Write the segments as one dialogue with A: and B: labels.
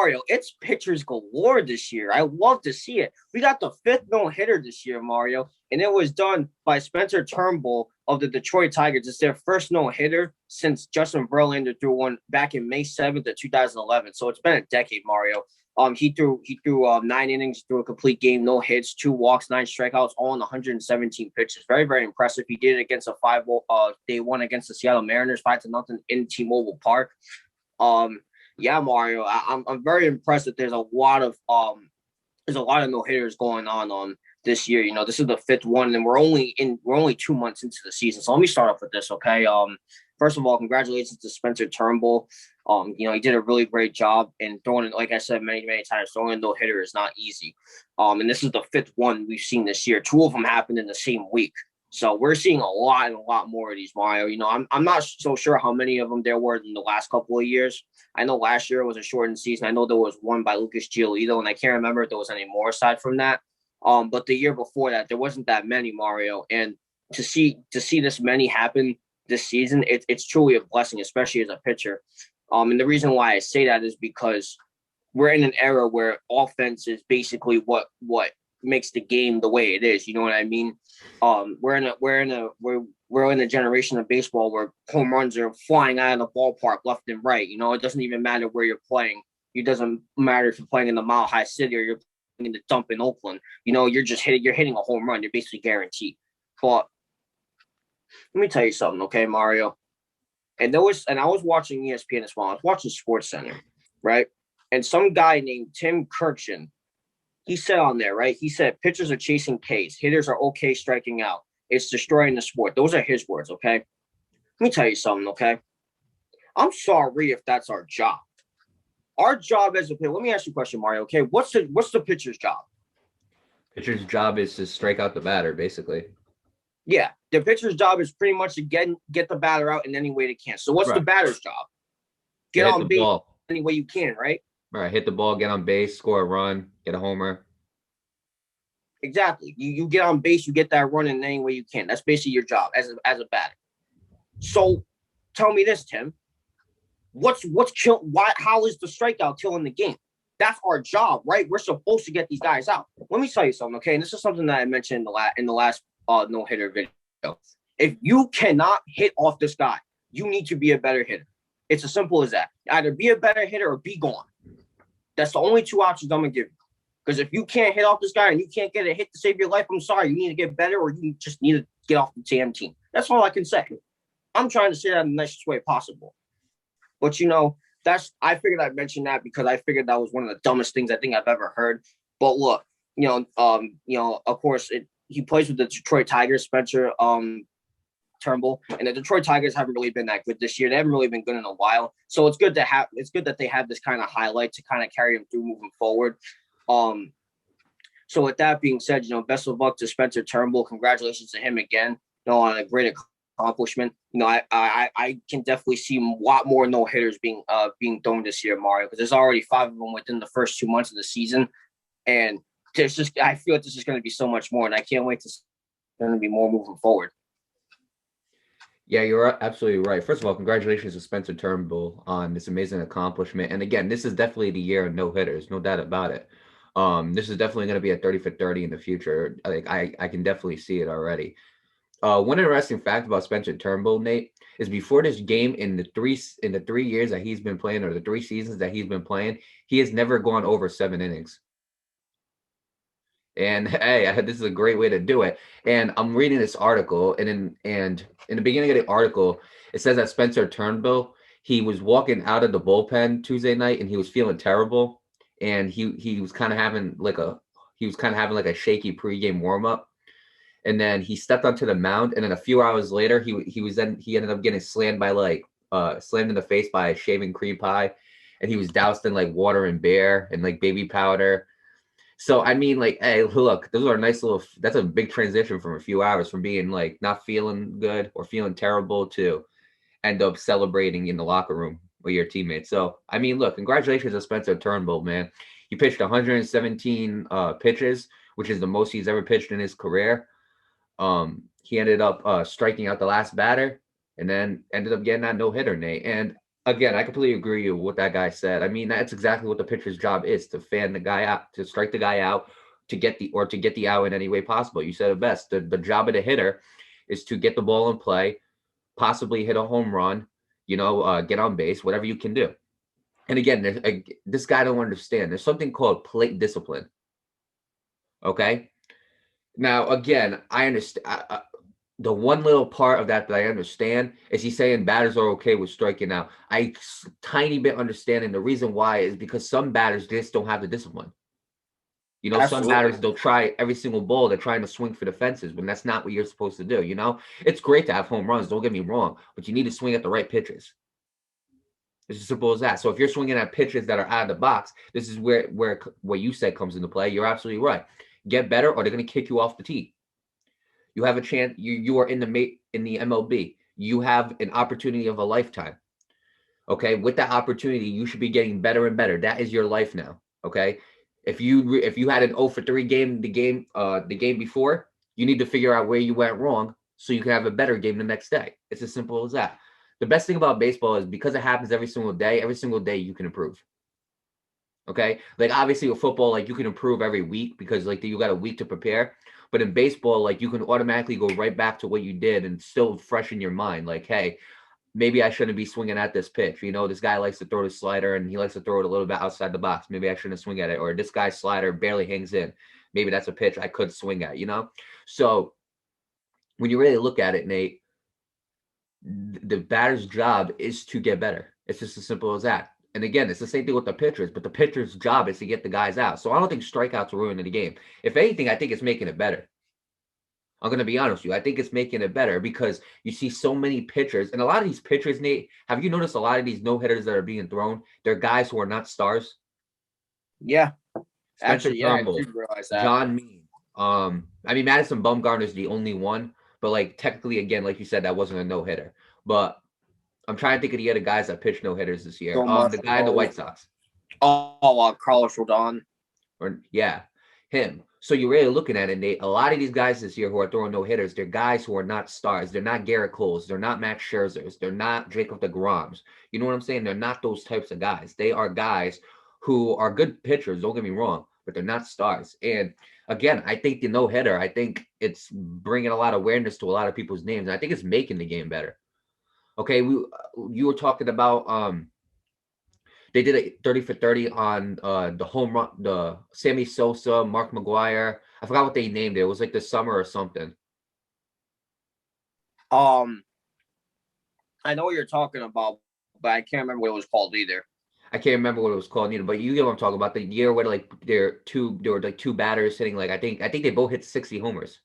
A: Mario, it's pitchers galore this year. I love to see it. We got the fifth no-hitter this year, Mario, and it was done by Spencer Turnbull of the Detroit Tigers. It's their first no-hitter since Justin Verlander threw one back in May 7th of 2011. So it's been a decade, Mario. He threw 9 innings, threw a complete game, no hits, 2 walks, 9 strikeouts, all in 117 pitches. Very, very impressive. He did it against a 5-0. They won against the Seattle Mariners 5-0 in T-Mobile Park. Yeah, Mario, I'm very impressed that there's a lot of no hitters going on this year. You know, this is the fifth one, and we're only 2 months into the season. So let me start off with this, okay? First of all, congratulations to Spencer Turnbull. You know, he did a really great job in throwing, like I said many, many times, throwing a no-hitter is not easy. And this is the fifth one we've seen this year. 2 of them happened in the same week. So we're seeing a lot more of these, Mario. You know, I'm not so sure how many of them there were in the last couple of years. I know last year was a shortened season. I know there was one by Lucas Giolito, and I can't remember if there was any more aside from that. But the year before that, there wasn't that many, Mario. And to see this many happen this season, it's truly a blessing, especially as a pitcher. And the reason why I say that is because we're in an era where offense is basically what makes the game the way it is. You know what I mean? We're in a generation of baseball where home runs are flying out of the ballpark left and right. You know, it doesn't even matter where you're playing. It doesn't matter if you're playing in the Mile High City or you're playing in the dump in Oakland. You know, you're hitting a home run. You're basically guaranteed. But let me tell you something, okay, Mario? And I was watching ESPN as well. I was watching SportsCenter, right? And some guy named Tim Kirkjian, he said on there, right? He said pitchers are chasing Ks. Hitters are okay striking out. It's destroying the sport. Those are his words, okay? Let me tell you something, okay? I'm sorry if that's our job. Our job as a pitcher, let me ask you a question, Mario, okay? What's the pitcher's job?
B: Pitcher's job is to strike out the batter, basically.
A: Yeah, the pitcher's job is pretty much to get the batter out in any way they can. So what's the batter's job? Get on base any way you can, right?
B: Right, hit the ball, get on base, score a run, get a homer.
A: Exactly. You get on base, you get that run in any way you can. That's basically your job as a batter. So tell me this, Tim. How is the strikeout killing the game? That's our job, right? We're supposed to get these guys out. Let me tell you something, okay? And this is something that I mentioned in the last no-hitter video. If you cannot hit off this guy, you need to be a better hitter. It's as simple as that. Either be a better hitter or be gone. That's the only 2 options I'm going to give you. Because if you can't hit off this guy and you can't get a hit to save your life, I'm sorry. You need to get better or you just need to get off the damn team. That's all I can say. I'm trying to say that in the nicest way possible. But, you know, I figured I'd mention that because I figured that was one of the dumbest things I think I've ever heard. But look, of course, he plays with the Detroit Tigers, Spencer Turnbull, and the Detroit Tigers haven't really been that good this year. They haven't really been good in a while. So it's good that they have this kind of highlight to kind of carry them through moving forward. So with that being said, you know, best of luck to Spencer Turnbull. Congratulations to him again, you know, on a great accomplishment. You know, I can definitely see a lot more no hitters being thrown this year, Mario, because there's already 5 of them within the first 2 months of the season, and I feel like this is going to be so much more, and I can't wait to see going to be more moving forward.
B: Yeah, you're absolutely right. First of all, congratulations to Spencer Turnbull on this amazing accomplishment. And again, this is definitely the year of no hitters, no doubt about it. This is definitely going to be a 30 for 30 in the future. I can definitely see it already. One interesting fact about Spencer Turnbull, Nate, is before this game in the 3 years that he's been playing, or the 3 seasons that he's been playing, he has never gone over 7 innings. And hey, this is a great way to do it. And I'm reading this article, and in the beginning of the article, it says that Spencer Turnbull, he was walking out of the bullpen Tuesday night, and he was feeling terrible, and he was kind of having like a shaky pregame warm up, and then he stepped onto the mound, and then a few hours later, he ended up getting slammed in the face by a shaving cream pie, and he was doused in like water and beer and like baby powder. So, I mean, like, hey, look, that's a big transition from a few hours from being like not feeling good or feeling terrible to end up celebrating in the locker room with your teammates. So, I mean, look, congratulations to Spencer Turnbull, man. He pitched 117 pitches, which is the most he's ever pitched in his career. He ended up striking out the last batter and then ended up getting that no-hitter, Nate. And again, I completely agree with what that guy said. I mean, that's exactly what the pitcher's job is, to fan the guy out, to strike the guy out, to get the out in any way possible. You said it best. The job of the hitter is to get the ball in play, possibly hit a home run, get on base, whatever you can do. And again, this guy don't understand. There's something called plate discipline. Okay. Now, again, I understand. The one little part of that I understand is he's saying batters are okay with striking out. Tiny bit understanding the reason why is because some batters just don't have the discipline. Some batters, they'll try every single ball. They're trying to swing for the fences when that's not what you're supposed to do. It's great to have home runs. Don't get me wrong, but you need to swing at the right pitches. It's as simple as that. So if you're swinging at pitches that are out of the box, this is where what you said comes into play. You're absolutely right. Get better, or they're going to kick you off the tee. You have a chance. You are in the MLB. You have an opportunity of a lifetime. Okay, with that opportunity, you should be getting better and better. That is your life now. Okay, if you had an 0 for 3 game, the game before, you need to figure out where you went wrong so you can have a better game the next day. It's as simple as that. The best thing about baseball is because it happens every single day you can improve. Okay, like obviously with football, like you can improve every week because like you got a week to prepare. But in baseball, like you can automatically go right back to what you did and still fresh in your mind. Like, hey, maybe I shouldn't be swinging at this pitch. This guy likes to throw the slider and he likes to throw it a little bit outside the box. Maybe I shouldn't swing at it. Or this guy's slider barely hangs in. Maybe that's a pitch I could swing at, So when you really look at it, Nate, the batter's job is to get better. It's just as simple as that. And again, it's the same thing with the pitchers, but the pitcher's job is to get the guys out. So I don't think strikeouts are ruining the game. If anything, I think it's making it better. I'm going to be honest with you. I think it's making it better because you see so many pitchers. And a lot of these pitchers, Nate, have you noticed a lot of these no-hitters that are being thrown? They're guys who are not stars.
A: Yeah.
B: Spencer Turnbull,
A: I did realize that.
B: John Mean. Madison Bumgarner is the only one. But, like, technically, again, like you said, that wasn't a no-hitter. But I'm trying to think of the other guys that pitched no-hitters this year. The guy in the White Sox.
A: Carlos Rodon.
B: Yeah, him. So you're really looking at it, Nate. A lot of these guys this year who are throwing no-hitters, they're guys who are not stars. They're not Garrett Coles. They're not Max Scherzers. They're not Jacob deGroms. You know what I'm saying? They're not those types of guys. They are guys who are good pitchers, don't get me wrong, but they're not stars. And again, I think the no-hitter, I think it's bringing a lot of awareness to a lot of people's names. And I think it's making the game better. Okay, you were talking about they did a 30 for 30 on the home run, the Sammy Sosa, Mark McGwire. I forgot what they named it. It was like the summer or something.
A: I know what you're talking about, but I can't remember what it was called either.
B: I can't remember what it was called either, but you get what I'm talking about. The year where there were like two batters hitting I think they both hit 60 homers.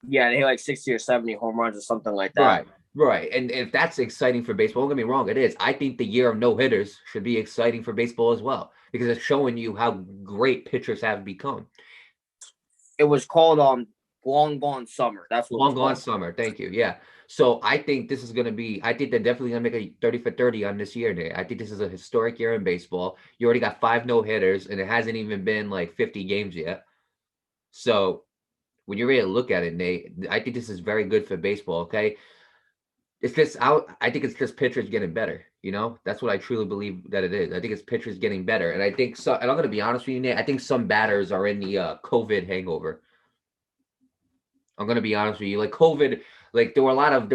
A: Yeah, they hit like 60 or 70 home runs or something like that.
B: Right. And if that's exciting for baseball, don't get me wrong, it is. I think the year of no-hitters should be exciting for baseball as well because it's showing you how great pitchers have become.
A: It was called Long Gone Summer. That's what
B: Long Gone Summer. Thank you. Yeah. So I think this is going to be, I think they're definitely going to make a 30 for 30 on this year, Nate. I think this is a historic year in baseball. You already got 5 no-hitters, and it hasn't even been like 50 games yet. So when you're ready to look at it, Nate, I think this is very good for baseball, okay? It's just I think it's just pitchers getting better. That's what I truly believe that it is. I think it's pitchers getting better, and I think so. And I'm gonna be honest with you, Nate. I think some batters are in the COVID hangover. I'm gonna be honest with you. Like COVID, like there were a lot of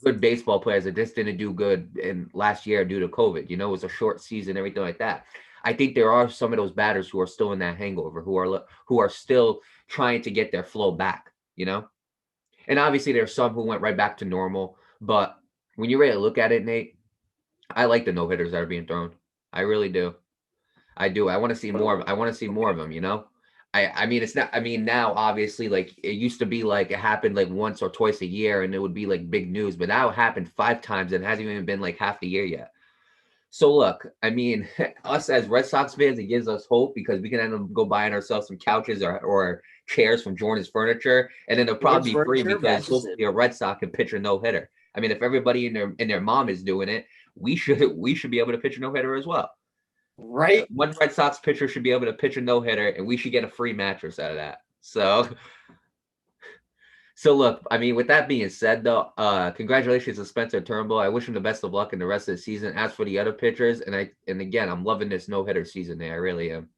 B: good baseball players that just didn't do good in last year due to COVID. It was a short season, everything like that. I think there are some of those batters who are still in that hangover, who are still trying to get their flow back. And obviously there's some who went right back to normal. But when you're ready to look at it, Nate, I like the no-hitters that are being thrown. I really do. I do. I want to see more. I want to see more of them, it's not, now obviously like it used to be like it happened like once or twice a year and it would be like big news, but now it happened 5 times and it hasn't even been like half the year yet. So look, us as Red Sox fans, it gives us hope because we can end up go buying ourselves some couches or chairs from Jordan's Furniture, and then they'll probably be free because hopefully a Red Sox can pitch a no-hitter. If everybody in their mom is doing it, we should be able to pitch a no-hitter as well.
A: Right.
B: One Red Sox pitcher should be able to pitch a no-hitter, and we should get a free mattress out of that. So So look, I mean, with that being said, though, congratulations to Spencer Turnbull. I wish him the best of luck in the rest of the season. As for the other pitchers, and again, I'm loving this no hitter season there. I really am.